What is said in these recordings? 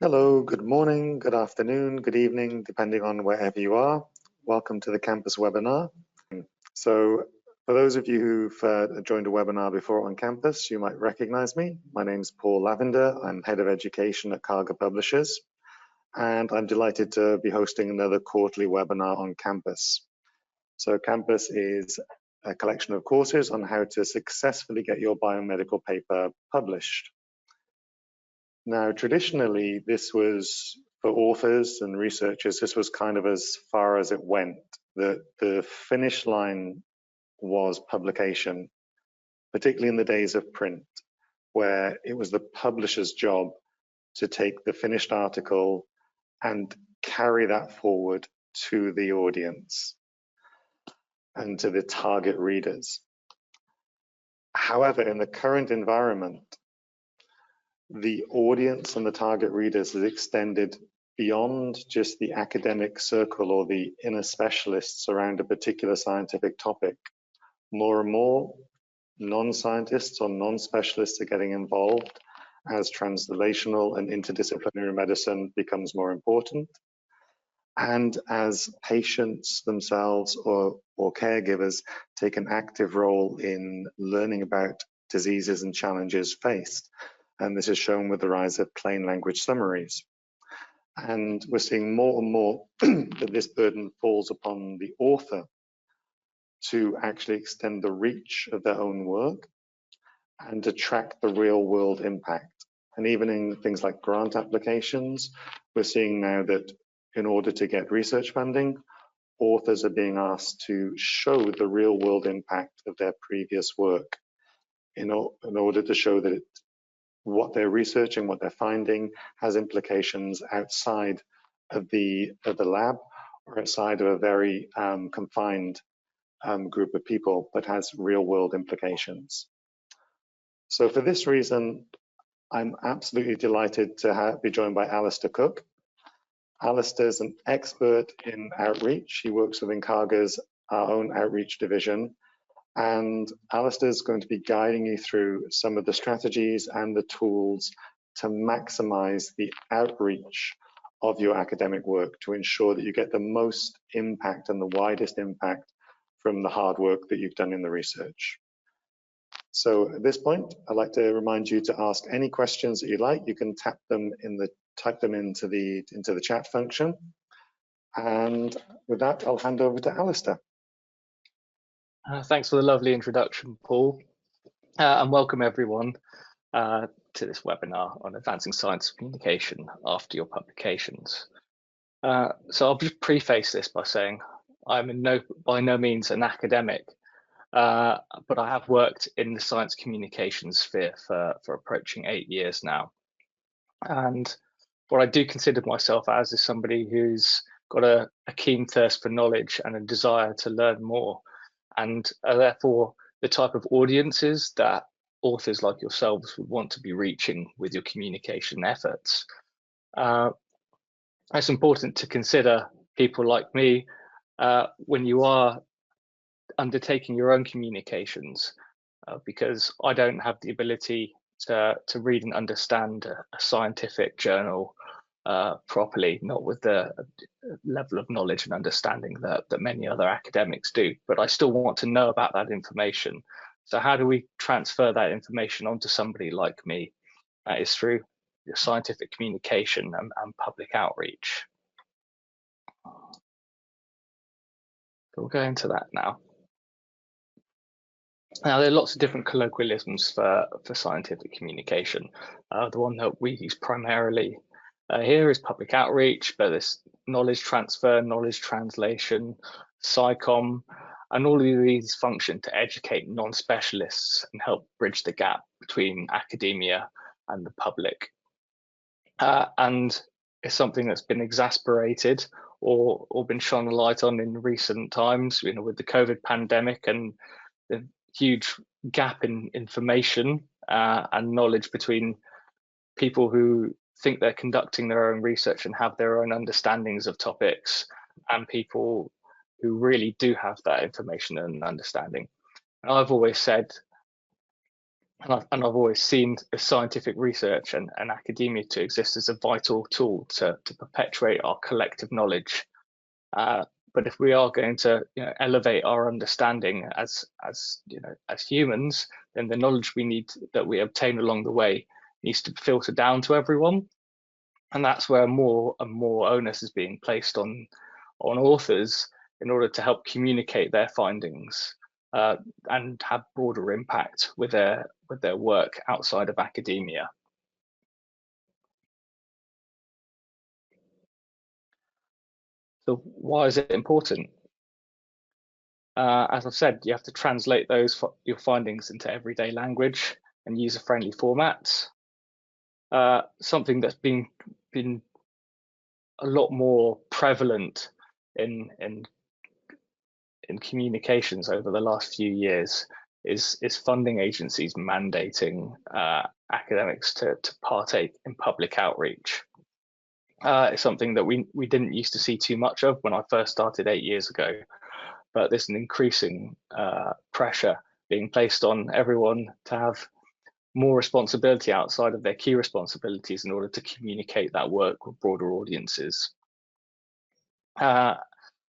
Hello, good morning, good afternoon, good evening, depending on wherever you are. Welcome to the campus webinar. So for those of you who've joined a webinar before on campus, you might recognize me. My name is Paul Lavender. I'm Head of Education at Cargo Publishers, and I'm delighted to be hosting another quarterly webinar on campus. So campus is a collection of courses on how to successfully get your biomedical paper published. Now, traditionally, this was for authors and researchers, this was kind of as far as it went. The finish line was publication, particularly in the days of print, where it was the publisher's job to take the finished article and carry that forward to the audience and to the target readers. However, in the current environment, the audience and the target readers is extended beyond just the academic circle or the inner specialists around a particular scientific topic. More and more non-scientists or non-specialists are getting involved as translational and interdisciplinary medicine becomes more important, and as patients themselves or caregivers take an active role in learning about diseases and challenges faced. And this is shown with the rise of plain language summaries. And we're seeing more and more that this burden falls upon the author to actually extend the reach of their own work and to track the real world impact. And even in things like grant applications, we're seeing now that in order to get research funding, authors are being asked to show the real world impact of their previous work in order to show that what they're researching, what they're finding, has implications outside of the lab or outside of a very confined group of people, but has real world implications. So for this reason, I'm absolutely delighted to be joined by Alistair Cook. Alistair is an expert in outreach. He works within Cargo's our own outreach division. And Alistair is going to be guiding you through some of the strategies and the tools to maximize the outreach of your academic work to ensure that you get the most impact and the widest impact from the hard work that you've done in the research. So at this point, I'd like to remind you to ask any questions that you like. You can type them into the chat function. And with that, I'll hand over to Alistair. Thanks for the lovely introduction, Paul, and welcome everyone to this webinar on advancing science communication after your publications. So I'll just preface this by saying I'm by no means an academic, but I have worked in the science communication sphere for approaching 8 years now. And what I do consider myself as is somebody who's got a keen thirst for knowledge and a desire to learn more, and are therefore the type of audiences that authors like yourselves would want to be reaching with your communication efforts. It's important to consider people like me when you are undertaking your own communications, because I don't have the ability to read and understand a scientific journal properly, not with the level of knowledge and understanding that many other academics do, but I still want to know about that information. So how do we transfer that information onto somebody like me? That is through scientific communication and public outreach. So we'll go into that now. Now, there are lots of different colloquialisms for scientific communication. The one that we use primarily here is public outreach, but there's knowledge transfer, knowledge translation, SciComm, and all of these function to educate non-specialists and help bridge the gap between academia and the public. And it's something that's been exasperated or been shone a light on in recent times, with the COVID pandemic and the huge gap in information and knowledge between people who think they're conducting their own research and have their own understandings of topics, and people who really do have that information and understanding. And I've always said And I've always seen scientific research and academia to exist as a vital tool to perpetuate our collective knowledge. But if we are going to elevate our understanding as humans, then the knowledge that we obtain along the way needs to filter down to everyone. And that's where more and more onus is being placed on authors in order to help communicate their findings and have broader impact with their work outside of academia. So why is it important? As I've said, you have to translate your findings into everyday language and user-friendly formats. Something that's been a lot more prevalent in communications over the last few years is funding agencies mandating academics to partake in public outreach. It's something that we didn't used to see too much of when I first started 8 years ago, but there's an increasing pressure being placed on everyone to have more responsibility outside of their key responsibilities in order to communicate that work with broader audiences.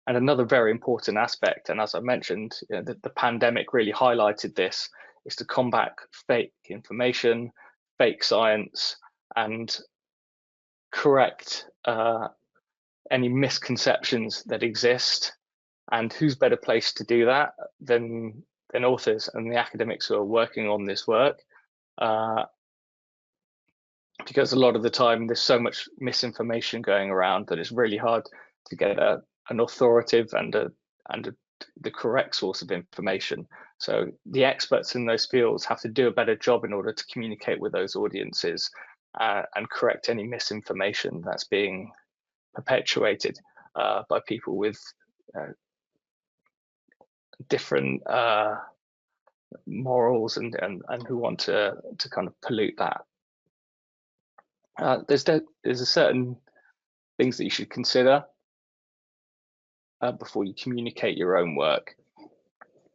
And another very important aspect, and as I mentioned, the pandemic really highlighted this, is to combat fake information, fake science, and correct any misconceptions that exist. And who's better placed to do that than authors and the academics who are working on this work? Because a lot of the time there's so much misinformation going around that it's really hard to get an authoritative and the correct source of information. So the experts in those fields have to do a better job in order to communicate with those audiences and correct any misinformation that's being perpetuated by people with different morals and who want to kind of pollute that. There's a certain things that you should consider before you communicate your own work,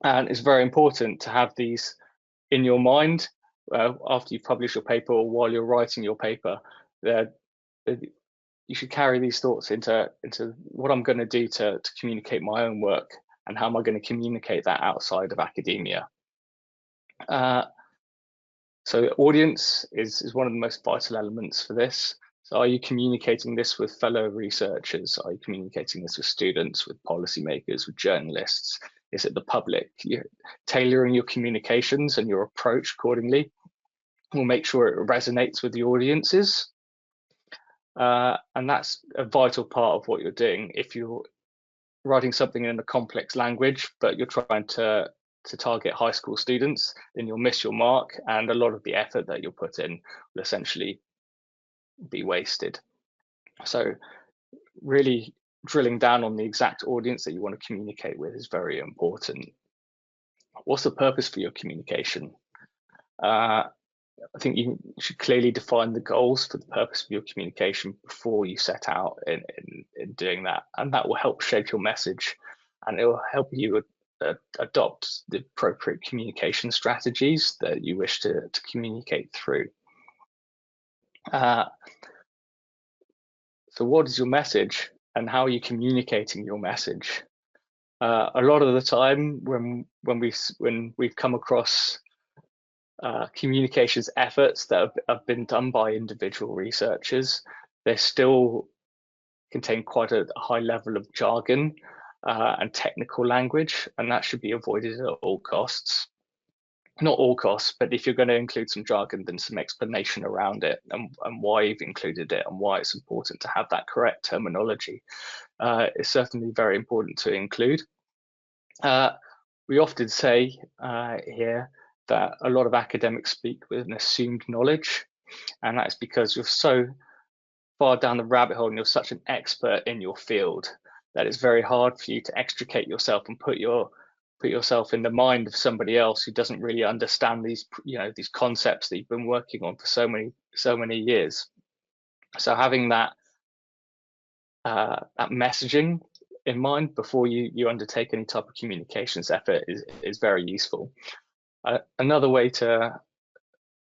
and it's very important to have these in your mind after you publish your paper or while you're writing your paper. You should carry these thoughts into what I'm going to do to communicate my own work, and how am I going to communicate that outside of academia. So the audience is one of the most vital elements for this. So are you communicating this with fellow researchers? Are you communicating this with students, with policymakers, with journalists? Is it the public? You're tailoring your communications and your approach accordingly will make sure it resonates with the audiences. And that's a vital part of what you're doing. If you're writing something in a complex language, but you're trying to target high school students, then you'll miss your mark, and a lot of the effort that you'll put in will essentially be wasted. So really drilling down on the exact audience that you want to communicate with is very important. What's the purpose for your communication? I think you should clearly define the goals for the purpose of your communication before you set out in doing that, and that will help shape your message, and it will help you adopt the appropriate communication strategies that you wish to communicate through. So what is your message, and how are you communicating your message? A lot of the time when we've come across communications efforts that have been done by individual researchers, they still contain quite a high level of jargon and technical language, and that should be avoided at all costs. Not all costs, but if you're going to include some jargon, then some explanation around it and why you've included it and why it's important to have that correct terminology is certainly very important to include. We often say here that a lot of academics speak with an assumed knowledge, and that's because you're so far down the rabbit hole and you're such an expert in your field that it's very hard for you to extricate yourself and put yourself in the mind of somebody else who doesn't really understand these concepts that you've been working on for so many years. So having that messaging in mind before you undertake any type of communications effort is very useful. Another way to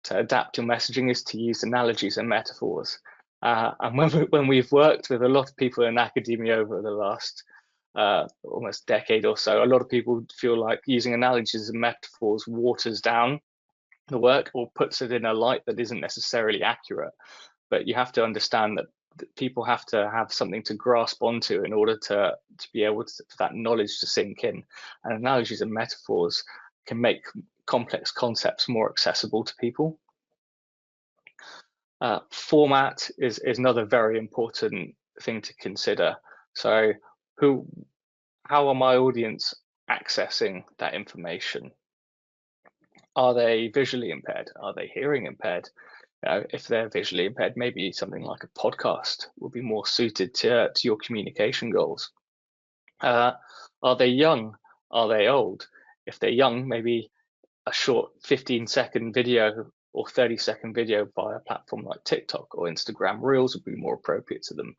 to adapt your messaging is to use analogies and metaphors. And when we've worked with a lot of people in academia over the last almost decade or so, a lot of people feel like using analogies and metaphors waters down the work or puts it in a light that isn't necessarily accurate. But you have to understand that people have to have something to grasp onto in order to be able to, for that knowledge to sink in. And analogies and metaphors can make complex concepts more accessible to people. Format is another very important thing to consider. So how are my audience accessing that information? Are they visually impaired? Are they hearing impaired? If they're visually impaired, maybe something like a podcast will be more suited to your communication goals. Are they young? Are they old? If they're young, maybe a short 15-second video or 30-second video via a platform like TikTok or Instagram Reels would be more appropriate to them.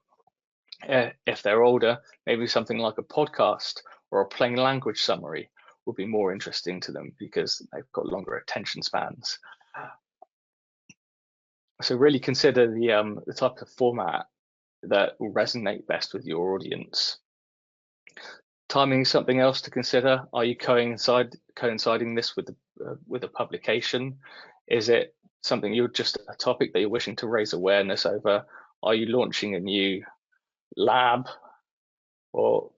If they're older, maybe something like a podcast or a plain language summary would be more interesting to them because they've got longer attention spans. So really consider the type of format that will resonate best with your audience. Timing is something else to consider. Are you coinciding this with a publication? Is it something just a topic that you're wishing to raise awareness over? Are you launching a new lab? Or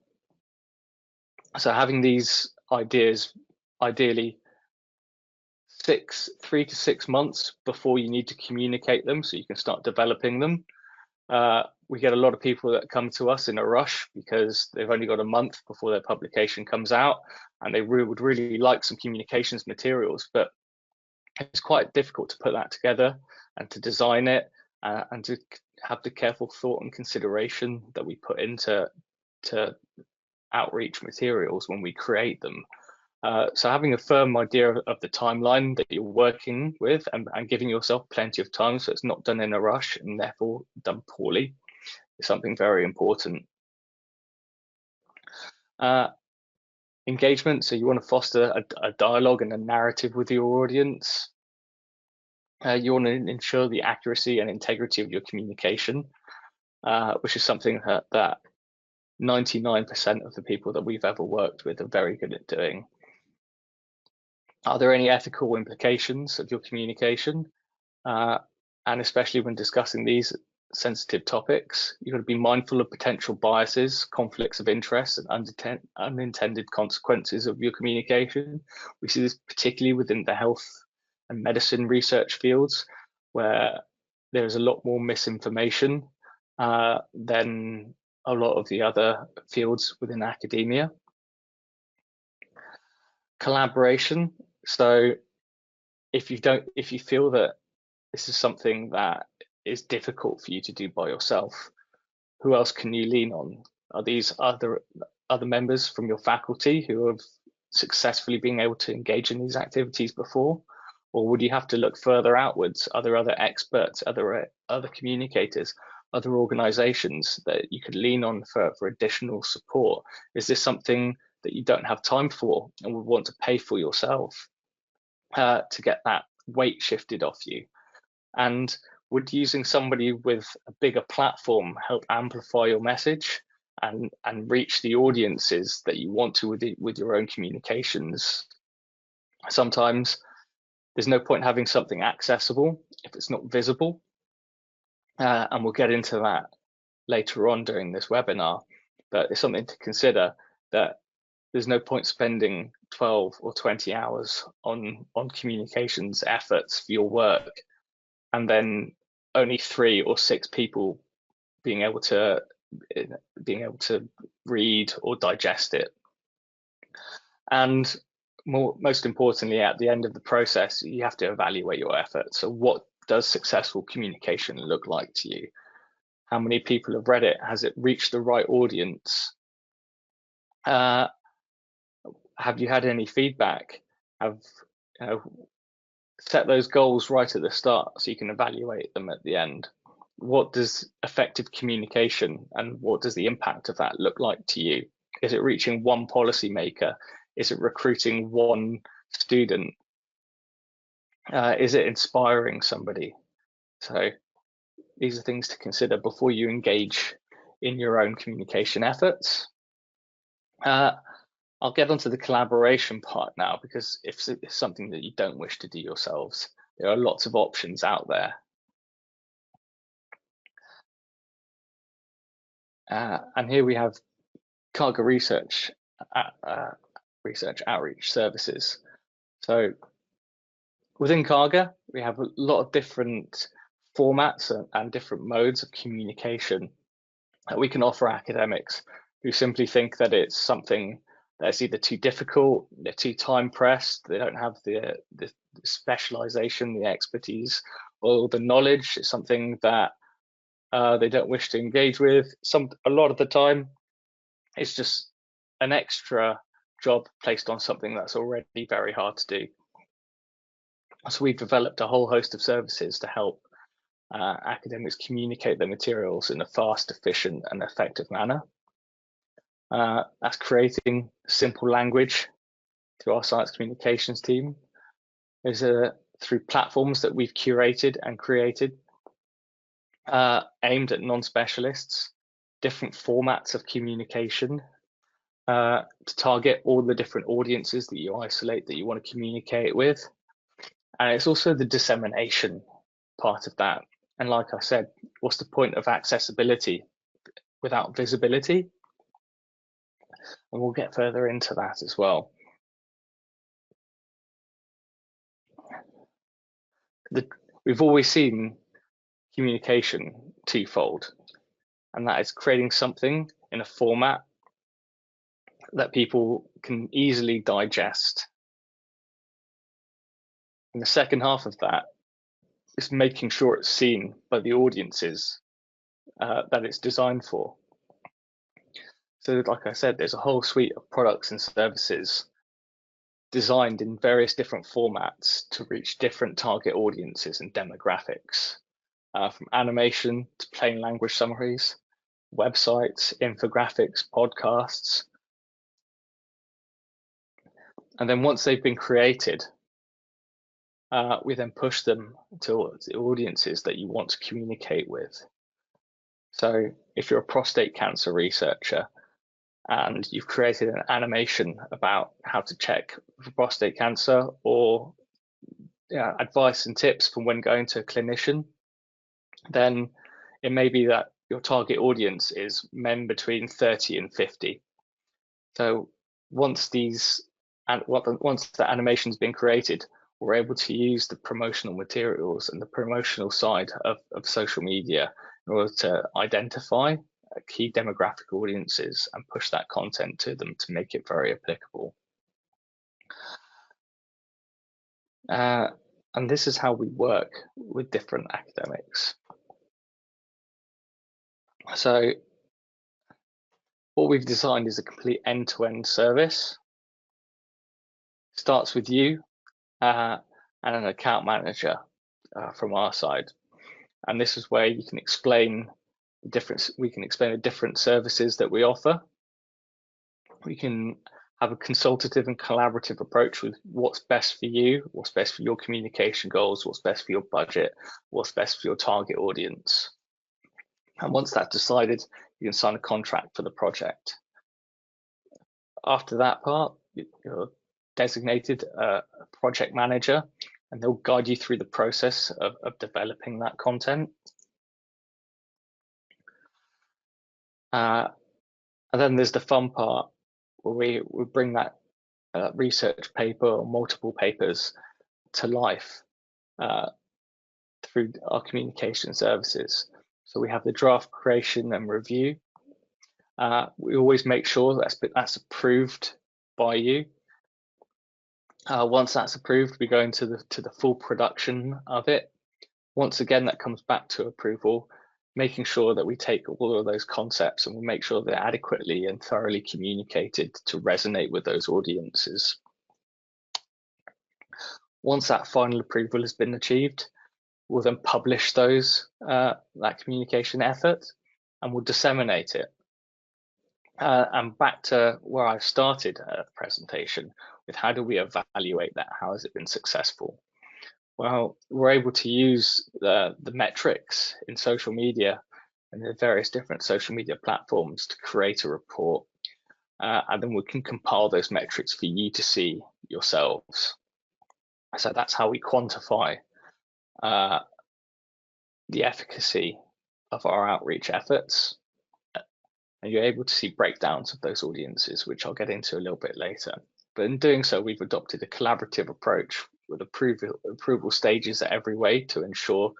so having these ideas, ideally 3 to 6 months before you need to communicate them, so you can start developing them. We get a lot of people that come to us in a rush because they've only got a month before their publication comes out, and they would really like some communications materials, but it's quite difficult to put that together and to design it and to have the careful thought and consideration that we put into outreach materials when we create them. So having a firm idea of the timeline that you're working with and giving yourself plenty of time so it's not done in a rush and therefore done poorly is something very important. Engagement, so you want to foster a dialogue and a narrative with your audience. You want to ensure the accuracy and integrity of your communication, which is something that 99% of the people that we've ever worked with are very good at doing. Are there any ethical implications of your communication? And especially when discussing these sensitive topics, you've got to be mindful of potential biases, conflicts of interest, and unintended consequences of your communication. We see this particularly within the health and medicine research fields, where there is a lot more misinformation than a lot of the other fields within academia. Collaboration. So if you feel that this is something that is difficult for you to do by yourself, who else can you lean on? Are these other members from your faculty who have successfully been able to engage in these activities before? Or would you have to look further outwards? Are there other experts, other communicators, other organizations that you could lean on for additional support? Is this something that you don't have time for and would want to pay for yourself to get that weight shifted off you? And would using somebody with a bigger platform help amplify your message and reach the audiences that you want to with your own communications? Sometimes there's no point having something accessible if it's not visible. And we'll get into that later on during this webinar, but it's something to consider that there's no point spending 12 or 20 hours on communications efforts for your work and then only 3 or 6 people being able to read or digest it. And most importantly, at the end of the process, you have to evaluate your efforts. So what does successful communication look like to you? How many people have read it? Has it reached the right audience? Have you had any feedback? Set those goals right at the start so you can evaluate them at the end. What does effective communication and what does the impact of that look like to you? Is it reaching one policymaker? Is it recruiting one student? Is it inspiring somebody? So these are things to consider before you engage in your own communication efforts. I'll get onto the collaboration part now, because if it's something that you don't wish to do yourselves, there are lots of options out there. And here we have cargo research outreach services. So within Cargo, we have a lot of different formats and different modes of communication that we can offer academics who simply think that it's something that's either too difficult, they're too time pressed, they don't have the specialization, the expertise, or the knowledge. It's something that they don't wish to engage with. A lot of the time, it's just an extra job placed on something that's already very hard to do. So we've developed a whole host of services to help academics communicate their materials in a fast, efficient, and effective manner. That's creating simple language through our science communications team. There's through platforms that we've curated and created aimed at non-specialists, different formats of communication to target all the different audiences that you isolate that you want to communicate with. And it's also the dissemination part of that. And like I said, what's the point of accessibility without visibility? And we'll get further into that as well. We've always seen communication twofold, and that is creating something in a format that people can easily digest. And the second half of that is making sure it's seen by the audiences that it's designed for. So like I said, there's a whole suite of products and services designed in various different formats to reach different target audiences and demographics, from animation to plain language summaries, websites, infographics, podcasts. And then once they've been created, we then push them to the audiences that you want to communicate with. So if you're a prostate cancer researcher and you've created an animation about how to check for prostate cancer, or advice and tips from when going to a clinician, then it may be that your target audience is men between 30 and 50. So once the animation's been created, we're able to use the promotional materials and the promotional side of social media in order to identify key demographic audiences and push that content to them to make it very applicable. And this is how we work with different academics. So what we've designed is a complete end-to-end service. Starts with you and an account manager from our side. And this is where you can explain the difference. We can explain the different services that we offer. We can have a consultative and collaborative approach with what's best for you, what's best for your communication goals, what's best for your budget, what's best for your target audience. And once that's decided, you can sign a contract for the project. After that part, you're designated a project manager, and they'll guide you through the process of developing that content. And then there's the fun part where we bring that research paper or multiple papers to life through our communication services. So we have the draft creation and review. We always make sure that's approved by you. Once that's approved, we go into the full production of it. Once again, that comes back to approval, making sure that we take all of those concepts and we make sure they're adequately and thoroughly communicated to resonate with those audiences. Once that final approval has been achieved, we'll then publish that communication effort, and we'll disseminate it. And back to where I started the presentation with how do we evaluate that? How has it been successful? Well, we're able to use the metrics in social media and the various different social media platforms to create a report. And then we can compile those metrics for you to see yourselves. So that's how we quantify the efficacy of our outreach efforts. And you're able to see breakdowns of those audiences, which I'll get into a little bit later. But in doing so, we've adopted a collaborative approach with approval stages at every way to ensure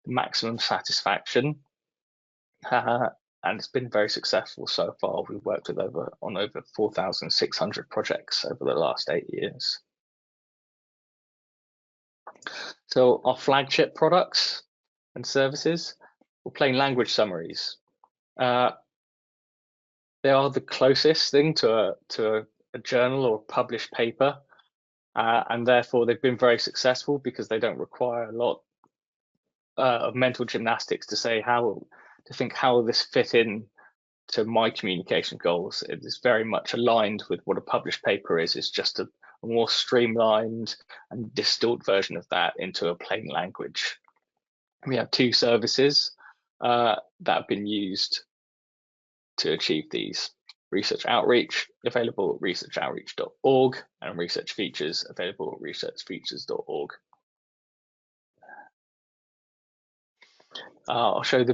maximum satisfaction. And it's been very successful so far. We've worked with on over 4,600 projects over the last 8 years. So our flagship products and services were plain language summaries. They are the closest thing to a journal or published paper, and therefore they've been very successful because they don't require a lot of mental gymnastics to think how this fit in to my communication goals. It is very much aligned with what a published paper is. It's just a more streamlined and distilled version of that into a plain language. We have 2 services that have been used to achieve these. Research Outreach, available at researchoutreach.org, and Research Features, available at researchfeatures.org. I'll show the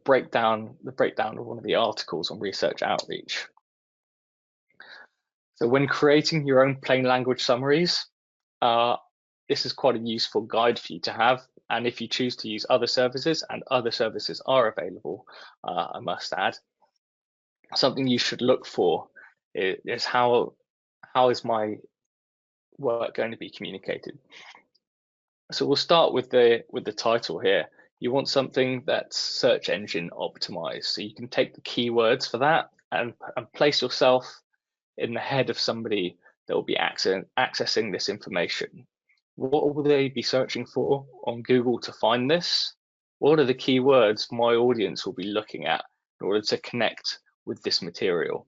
breakdown of one of the articles on Research Outreach. So when creating your own plain language summaries, this is quite a useful guide for you to have. And if you choose to use other services, and other services are available, I must add, something you should look for is how is my work going to be communicated. So we'll start with the title here. You want something that's search engine optimized. So you can take the keywords for that and place yourself in the head of somebody that will be accessing this information. What will they be searching for on Google to find this? What are the keywords my audience will be looking at in order to connect with this material?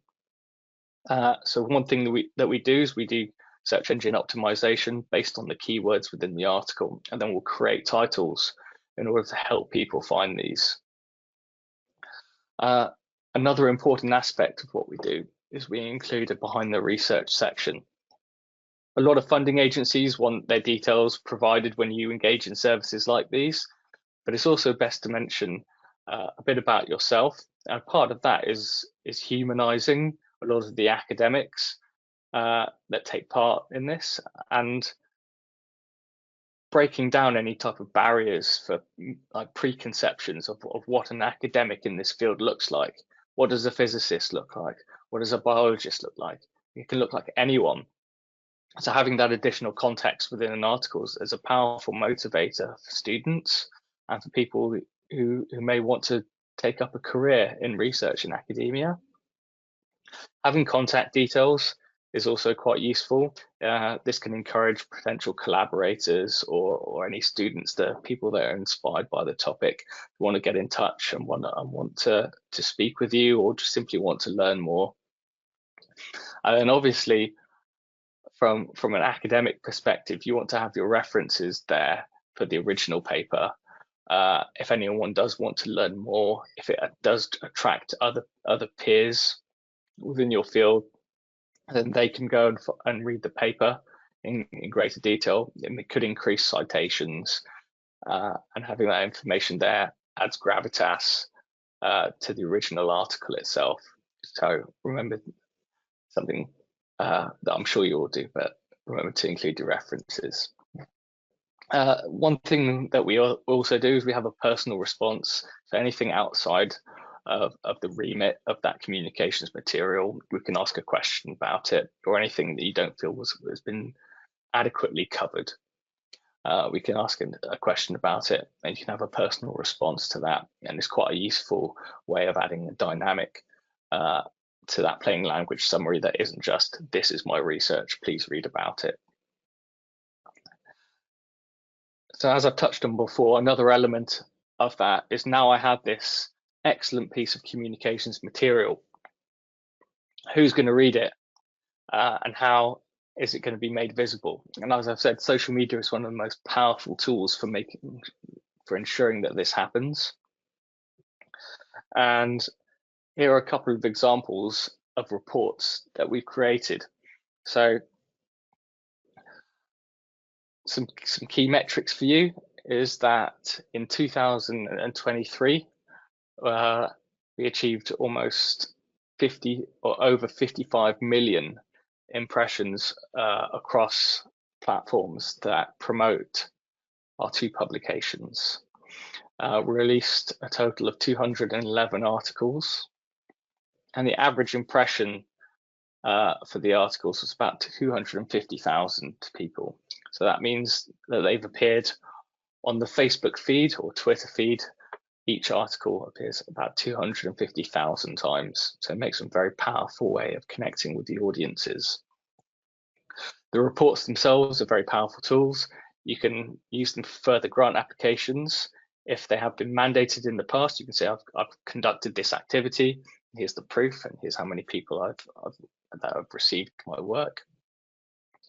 So one thing that we do is we do search engine optimization based on the keywords within the article, and then we'll create titles in order to help people find these. Another important aspect of what we do is we include a behind the research section. A lot of funding agencies want their details provided when you engage in services like these, but it's also best to mention a bit about yourself. And part of that is humanizing a lot of the academics that take part in this, and breaking down any type of barriers for like preconceptions of what an academic in this field looks like. What does a physicist look like? What does a biologist look like? It can look like anyone. So having that additional context within an article is a powerful motivator for students and for people who may want to take up a career in research in academia. Having contact details is also quite useful. This can encourage potential collaborators or any students, people that are inspired by the topic, who want to get in touch and want to speak with you, or just simply want to learn more. And obviously, from an academic perspective, you want to have your references there for the original paper. If anyone does want to learn more, if it does attract other peers within your field, then they can go and read the paper in greater detail. It could increase citations, and having that information there adds gravitas to the original article itself. So remember something that I'm sure you all do, but remember to include your references. One thing that we also do is we have a personal response. So anything outside of the remit of that communications material, we can ask a question about it, or anything that you don't feel has been adequately covered. We can ask a question about it, and you can have a personal response to that. And it's quite a useful way of adding a dynamic to that plain language summary that isn't just, this is my research, please read about it. So as I've touched on before, another element of that is now I have this excellent piece of communications material. Who's going to read it, and how is it going to be made visible? And as I've said, social media is one of the most powerful tools for ensuring that this happens. And here are a couple of examples of reports that we've created. So some key metrics for you is that in 2023, we achieved almost 50 or over 55 million impressions across platforms that promote our two publications. We released a total of 211 articles, and the average impression for the articles was about 250,000 people. So that means that they've appeared on the Facebook feed or Twitter feed. Each article appears about 250,000 times. So it makes a very powerful way of connecting with the audiences. The reports themselves are very powerful tools. You can use them for further grant applications. If they have been mandated in the past, you can say, I've conducted this activity. Here's the proof, and here's how many people that have received my work.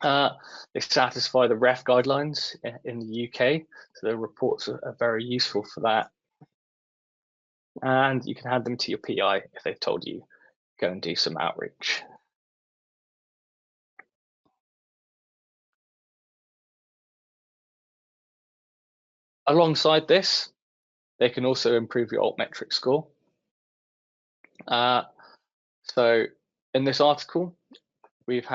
They satisfy the REF guidelines in the UK, so the reports are very useful for that. And you can hand them to your PI if they've told you go and do some outreach. Alongside this, they can also improve your altmetric score. So in this article, we've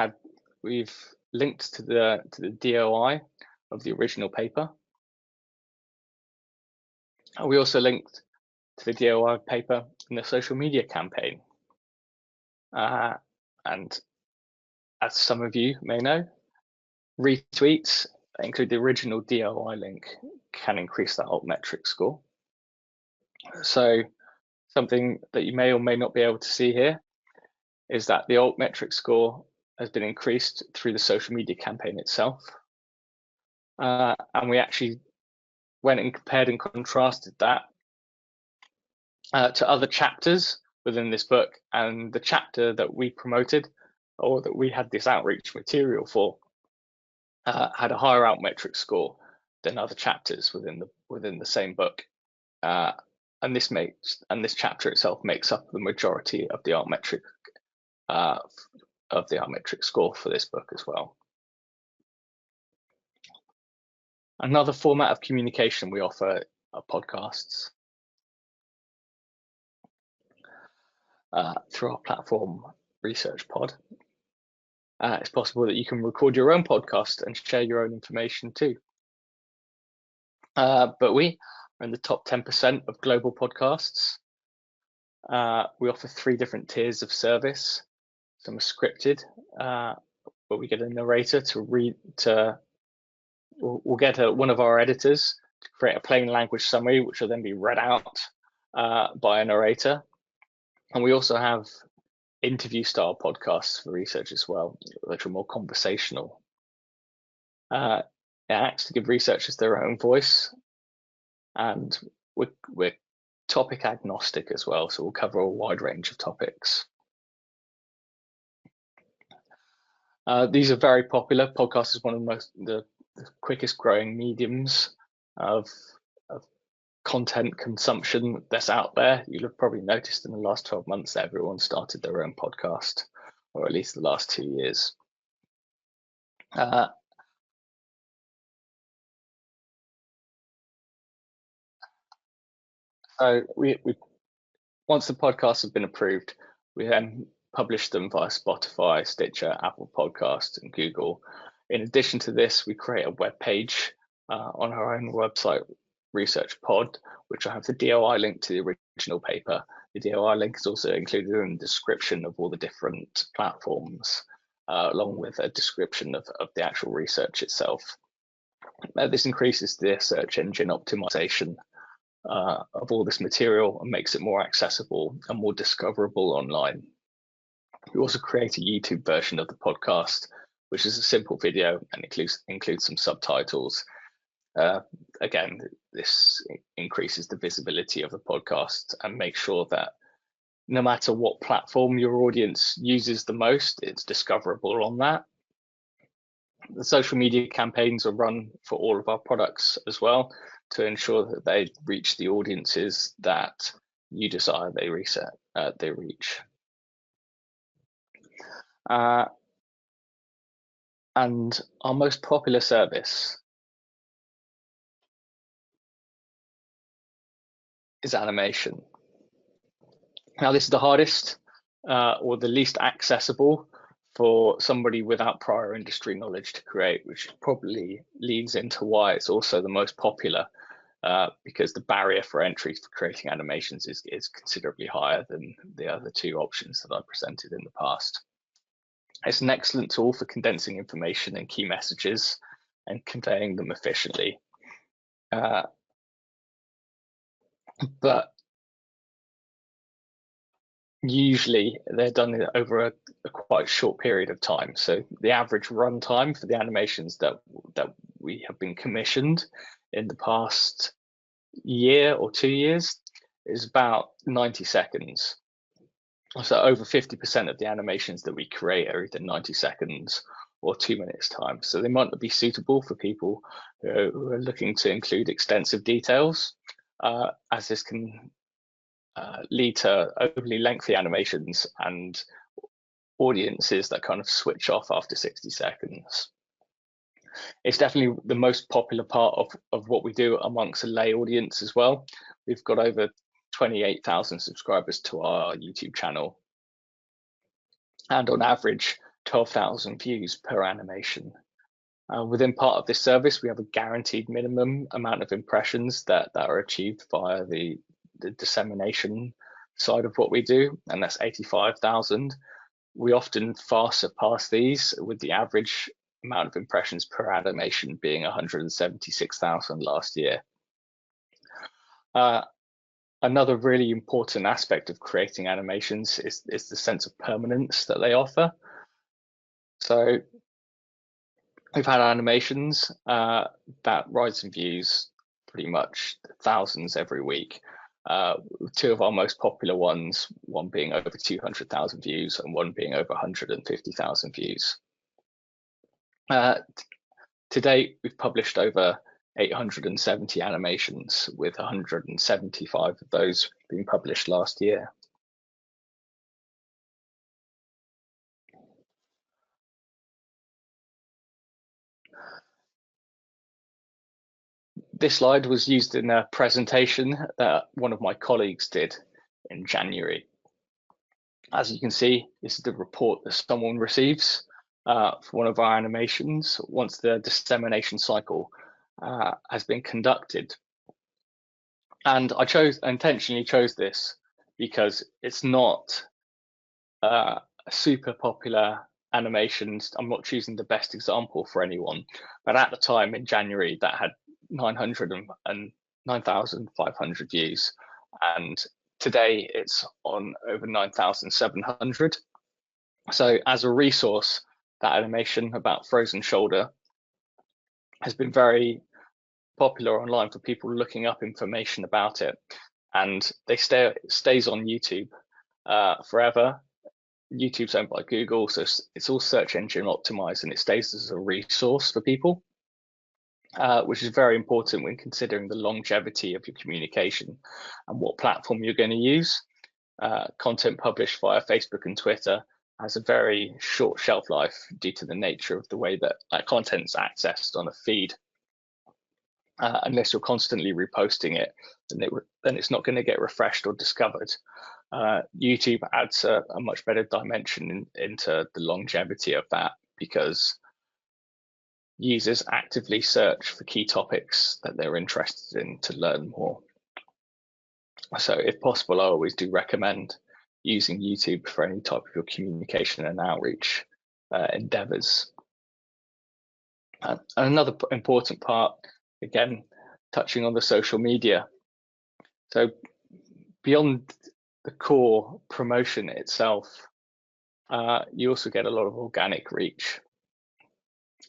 linked to the DOI of the original paper. And we also linked to the DOI paper in the social media campaign. And as some of you may know, retweets that include the original DOI link can increase that altmetric score. So something that you may or may not be able to see here is that the altmetric score has been increased through the social media campaign itself. And we actually went and compared and contrasted that to other chapters within this book, and the chapter that we promoted or that we had this outreach material for had a higher altmetric score than other chapters within the same book, and this chapter itself makes up the majority of the altmetric score for this book as well. Another format of communication we offer are podcasts. Through our platform Research Pod, it's possible that you can record your own podcast and share your own information too. But we are in the top 10% of global podcasts. We offer 3 different tiers of service. Some are scripted, but we get a narrator to read. We'll get one of our editors to create a plain language summary, which will then be read out by a narrator. And we also have interview style podcasts for research as well, which are more conversational. It acts to give researchers their own voice, and we're topic agnostic as well, so we'll cover a wide range of topics. These are very popular. Podcast is one of the quickest growing mediums of content consumption that's out there. You'll have probably noticed in the last 12 months that everyone started their own podcast, or at least the last 2 years. So we once the podcasts have been approved, we then publish them via Spotify, Stitcher, Apple Podcasts, and Google. In addition to this, we create a web page on our own website, Research Pod, which I have the DOI link to the original paper. The DOI link is also included in the description of all the different platforms, along with a description of the actual research itself. This increases the search engine optimization of all this material and makes it more accessible and more discoverable online. We also create a YouTube version of the podcast, which is a simple video and includes some subtitles. Again, this increases the visibility of the podcast and makes sure that no matter what platform your audience uses the most, it's discoverable on that. The social media campaigns are run for all of our products as well to ensure that they reach the audiences that you desire they reach. And our most popular service is animation. Now, this is the hardest or the least accessible for somebody without prior industry knowledge to create, which probably leads into why it's also the most popular, because the barrier for entry for creating animations is considerably higher than the other two options that I presented in the past. It's an excellent tool for condensing information and key messages and conveying them efficiently. But usually they're done over a quite short period of time. So the average run time for the animations that we have been commissioned in the past year or 2 years is about 90 seconds. So over 50% of the animations that we create are either 90 seconds or 2 minutes time. So they might not be suitable for people who are looking to include extensive details, as this can lead to overly lengthy animations and audiences that kind of switch off after 60 seconds. It's definitely the most popular part of what we do amongst a lay audience as well. We've got over 28,000 subscribers to our YouTube channel, and on average 12,000 views per animation. Within part of this service, we have a guaranteed minimum amount of impressions that are achieved via the dissemination side of what we do, and that's 85,000. We often far surpass these, with the average amount of impressions per animation being 176,000 last year. Another really important aspect of creating animations is the sense of permanence that they offer. So we've had animations that rise in views pretty much thousands every week. Two of our most popular ones, one being over 200,000 views and one being over 150,000 views. To date, we've published over 870 animations, with 175 of those being published last year. This slide was used in a presentation that one of my colleagues did in January. As you can see, this is the report that someone receives for one of our animations once the dissemination cycle has been conducted. And I intentionally chose this because it's not a super popular animation. I'm not choosing the best example for anyone, but at the time in January that had 9,500 views, and today it's on over 9,700. So as a resource, that animation about frozen shoulder has been very popular online for people looking up information about it, and it stays on YouTube forever. YouTube's owned by Google, so it's all search engine optimized, and it stays as a resource for people, which is very important when considering the longevity of your communication and what platform you're going to use. Content published via Facebook and Twitter has a very short shelf life due to the nature of the way that content's accessed on a feed. Unless you're constantly reposting it, then it's not going to get refreshed or discovered. YouTube adds a much better dimension into the longevity of that, because users actively search for key topics that they're interested in to learn more. So if possible, I always do recommend using YouTube for any type of your communication and outreach endeavors. And another important part, again, touching on the social media. So beyond the core promotion itself, you also get a lot of organic reach.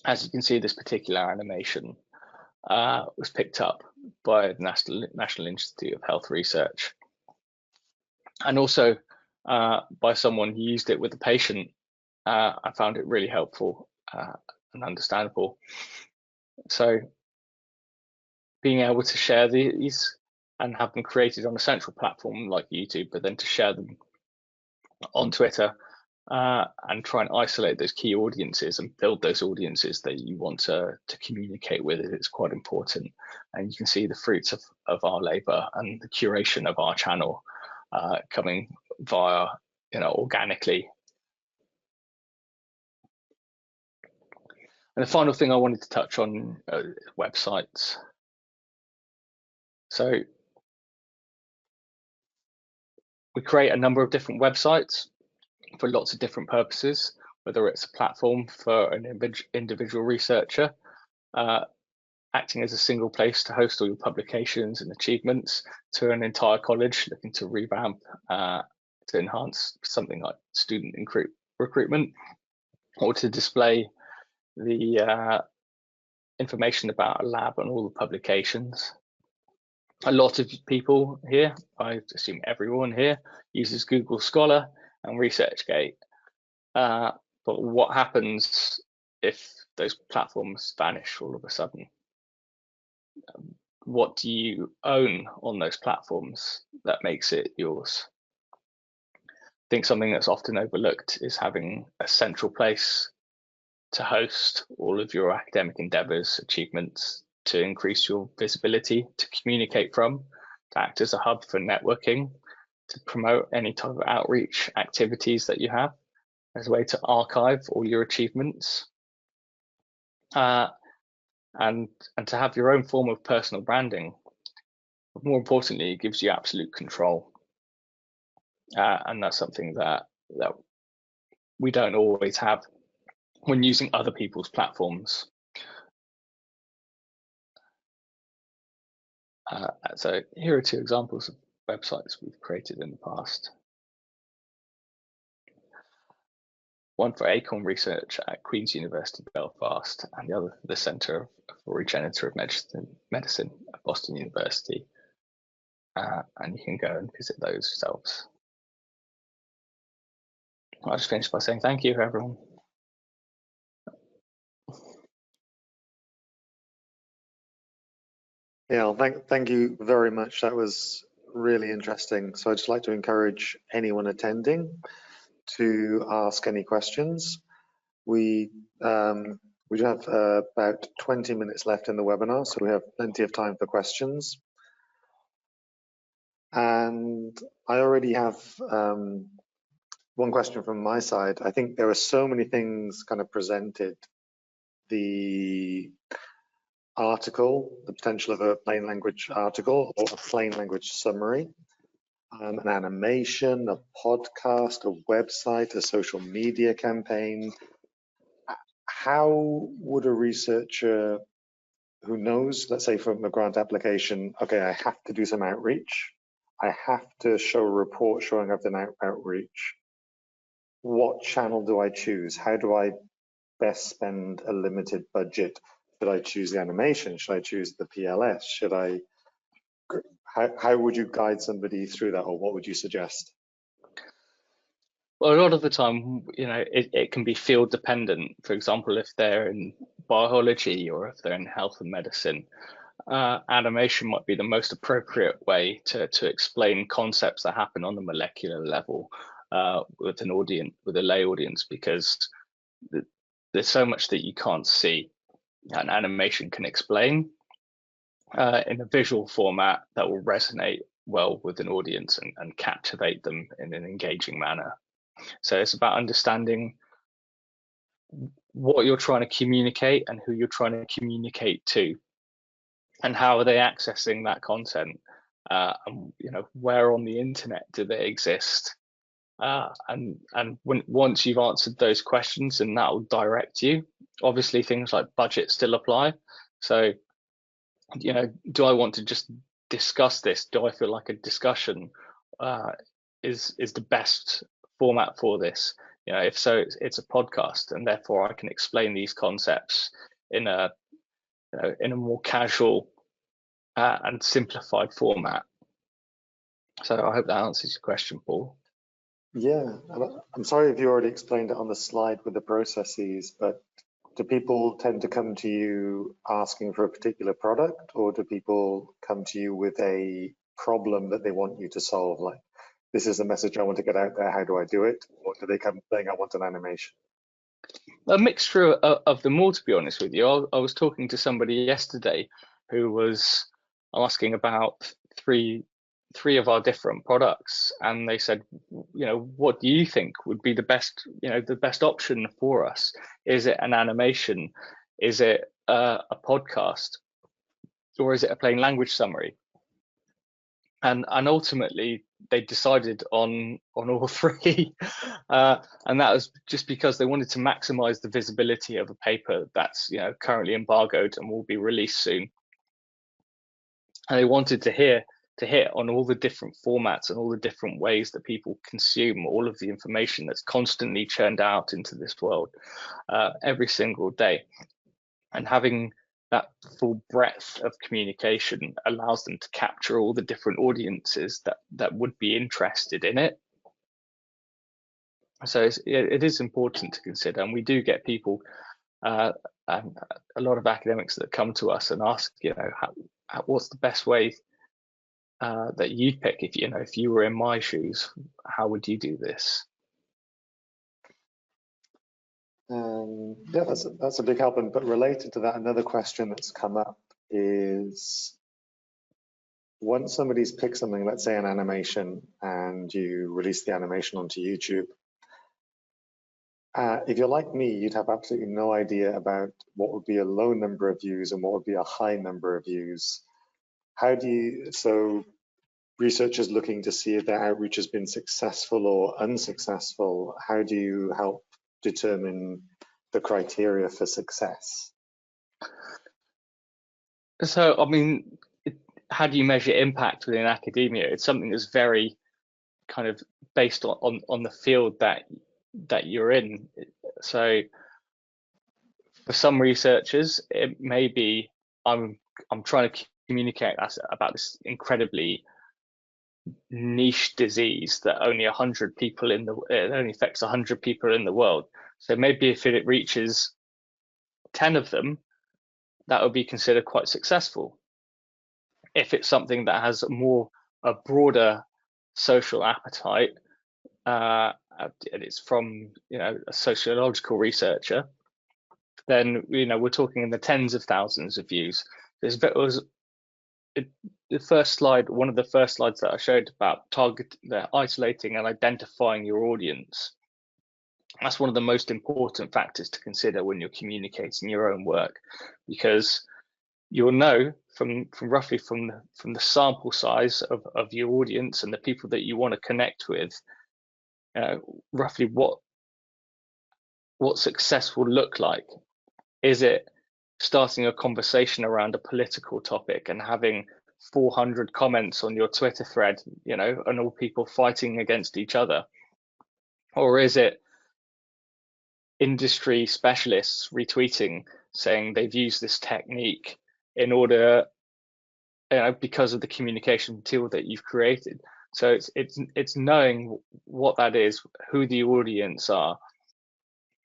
As you can see, this particular animation was picked up by the National Institute of Health Research, and also by someone who used it with a patient. I found it really helpful and understandable. So being able to share these and have them created on a central platform like YouTube, but then to share them on Twitter and try and isolate those key audiences and build those audiences that you want to communicate with, it's quite important. And you can see the fruits of our labor and the curation of our channel coming via, organically. And the final thing I wanted to touch on websites. So we create a number of different websites for lots of different purposes, whether it's a platform for an individual researcher, acting as a single place to host all your publications and achievements, to an entire college looking to revamp to enhance something like student recruitment, or to display the information about a lab and all the publications. A lot of people here, I assume everyone here, uses Google Scholar and ResearchGate. But what happens if those platforms vanish all of a sudden? What do you own on those platforms that makes it yours? I think something that's often overlooked is having a central place to host all of your academic endeavors, achievements, to increase your visibility, to communicate from, to act as a hub for networking, to promote any type of outreach activities that you have, as a way to archive all your achievements, and to have your own form of personal branding. But more importantly, it gives you absolute control, and that's something that we don't always have when using other people's platforms. So here are two examples of websites we've created in the past. One for Acorn Research at Queen's University Belfast, and the other for the Centre for Regenerative Medicine at Boston University. And you can go and visit those yourselves. I'll just finish by saying thank you, everyone. Yeah, thank you very much. That was really interesting. So I'd just like to encourage anyone attending to ask any questions. We do have about 20 minutes left in the webinar, so we have plenty of time for questions. And I already have one question from my side. I think there are so many things kind of presented. The article, the potential of a plain language article or a plain language summary, an animation, a podcast, a website, a social media campaign. How would a researcher who knows, let's say from a grant application, okay, I have to do some outreach, I have to show a report showing I've done outreach, what channel do I choose? How do I best spend a limited budget? Should I choose the animation? Should I choose the PLS? Should I, how would you guide somebody through that, or what would you suggest? Well, a lot of the time, it can be field dependent. For example, if they're in biology or if they're in health and medicine, animation might be the most appropriate way to explain concepts that happen on the molecular level with an audience, with a lay audience, because there's so much that you can't see, and animation can explain in a visual format that will resonate well with an audience and captivate them in an engaging manner. So it's about understanding what you're trying to communicate and who you're trying to communicate to, and how are they accessing that content, and where on the internet do they exist, and once you've answered those questions, and that will direct you. Obviously, things like budget still apply. So, do I want to just discuss this? Do I feel like a discussion is the best format for this? If so, it's a podcast, and therefore I can explain these concepts in a more casual and simplified format. So I hope that answers your question, Paul. Yeah, I'm sorry if you already explained it on the slide with the processes, but do people tend to come to you asking for a particular product, or do people come to you with a problem that they want you to solve? Like, this is the message I want to get out there, how do I do it? Or do they come saying, I want an animation? A mixture of them all, to be honest with you. I was talking to somebody yesterday who was asking about three of our different products, and they said, what do you think would be the best, the best option for us? Is it an animation? Is it a podcast? Or is it a plain language summary? And ultimately they decided on all three, and that was just because they wanted to maximize the visibility of a paper that's currently embargoed and will be released soon, and they wanted to hit on all the different formats and all the different ways that people consume all of the information that's constantly churned out into this world every single day, and having that full breadth of communication allows them to capture all the different audiences that would be interested in it. So it is important to consider, and we do get people, and a lot of academics that come to us and ask, what's the best way that you'd pick if you were in my shoes, how would you do this? Yeah, that's a big help. But related to that, another question that's come up is, once somebody's picked something, let's say an animation, and you release the animation onto YouTube, if you're like me, you'd have absolutely no idea about what would be a low number of views and what would be a high number of views. So researchers looking to see if their outreach has been successful or unsuccessful, how do you help determine the criteria for success? So, I mean, how do you measure impact within academia? It's something that's very kind of based on the field that you're in. So for some researchers, it may be I'm trying to communicate about this incredibly niche disease that only 100 people it only affects 100 people in the world. So maybe if it reaches 10 of them, that would be considered quite successful. If it's something that has a broader social appetite, and it's from a sociological researcher, then we're talking in the tens of thousands of views. The first slide, one of the first slides that I showed about isolating and identifying your audience. That's one of the most important factors to consider when you're communicating your own work, because you'll know from roughly from the sample size of your audience and the people that you want to connect with, roughly what success will look like. Is it starting a conversation around a political topic and having 400 comments on your Twitter thread, and all people fighting against each other? Or is it industry specialists retweeting saying they've used this technique in order, because of the communication tool that you've created? So it's knowing what that is, who the audience are,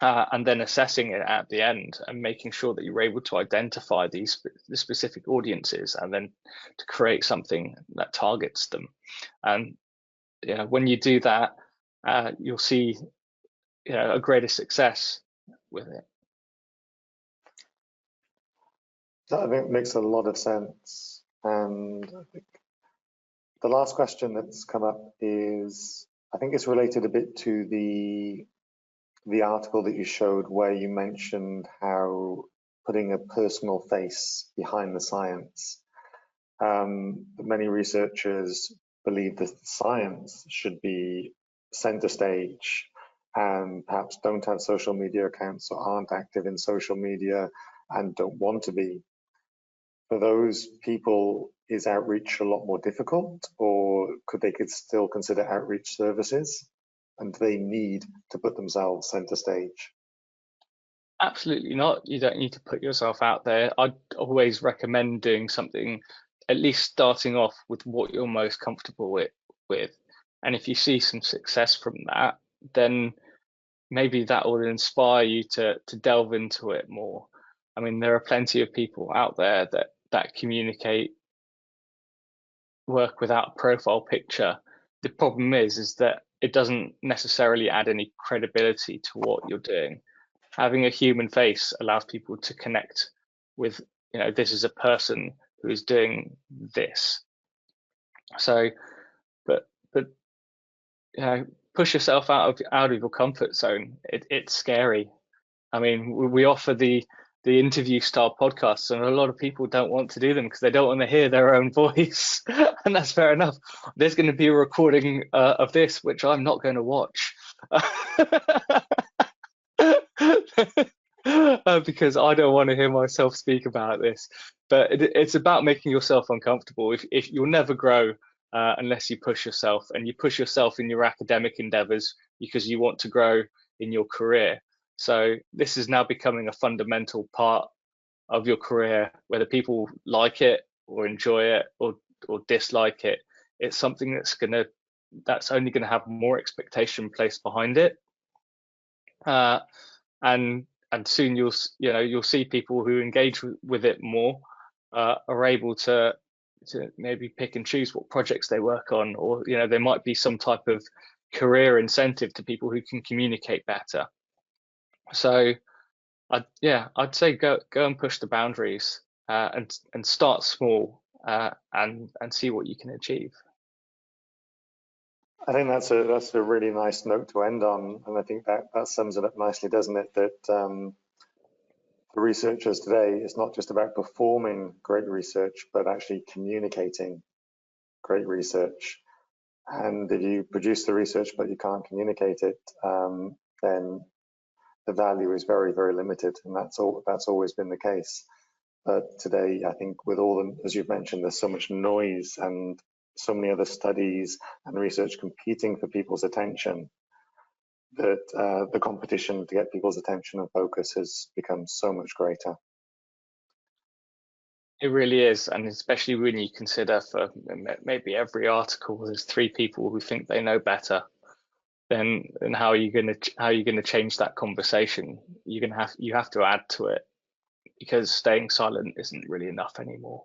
and then assessing it at the end and making sure that you're able to identify the specific audiences and then to create something that targets them. And when you do that, you'll see a greater success with it. That makes a lot of sense. And I think the last question that's come up is, I think it's related a bit to the article that you showed, where you mentioned how putting a personal face behind the science. Many researchers believe that science should be center stage and perhaps don't have social media accounts or aren't active in social media and don't want to be. For those people, is outreach a lot more difficult, or could still consider outreach services? And do they need to put themselves center stage? Absolutely not. You don't need to put yourself out there. I'd always recommend doing something, at least starting off with what you're most comfortable with. And if you see some success from that, then maybe that will inspire you to delve into it more. I mean, there are plenty of people out there that communicate, work without a profile picture. The problem is that it doesn't necessarily add any credibility to what you're doing. Having a human face allows people to connect with, this is a person who is doing this. So, but push yourself out of your comfort zone. It's scary. I mean, we offer the interview style podcasts, and a lot of people don't want to do them because they don't want to hear their own voice, and that's fair enough. There's going to be a recording of this, which I'm not going to watch. Because I don't want to hear myself speak about this. But it's about making yourself uncomfortable. If you'll never grow unless you push yourself, and you push yourself in your academic endeavors because you want to grow in your career. So this is now becoming a fundamental part of your career, whether people like it or enjoy it or dislike it. It's something that's only going to have more expectation placed behind it. And soon you'll see people who engage with it more are able to maybe pick and choose what projects they work on, or there might be some type of career incentive to people who can communicate better. So I'd say go and push the boundaries and start small and see what you can achieve. I think that's a really nice note to end on, and I think that sums it up nicely, doesn't it? That for researchers today, it's not just about performing great research, but actually communicating great research. And if you produce the research but you can't communicate it, then the value is very, very limited, and that's always been the case. But today, I think with all the, as you've mentioned, there's so much noise and so many other studies and research competing for people's attention, that the competition to get people's attention and focus has become so much greater. It really is, and especially when you consider for maybe every article there's 3 people who think they know better. Then how are you going to change that conversation? You have to add to it, because staying silent isn't really enough anymore.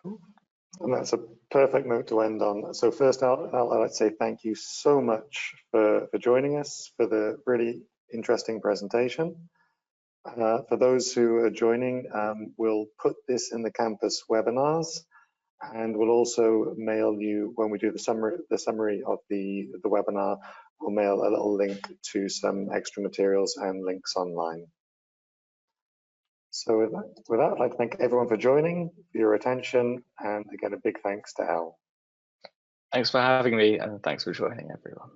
Cool. And that's a perfect note to end on. So first, I'd like to say thank you so much for joining us for the really interesting presentation. For those who are joining, we'll put this in the campus webinars, and we'll also mail you, when we do the summary of the webinar, we'll mail a little link to some extra materials and links online. So with that, I'd like to thank everyone for joining, for your attention, and again, a big thanks to Al. Thanks for having me, and thanks for joining, everyone.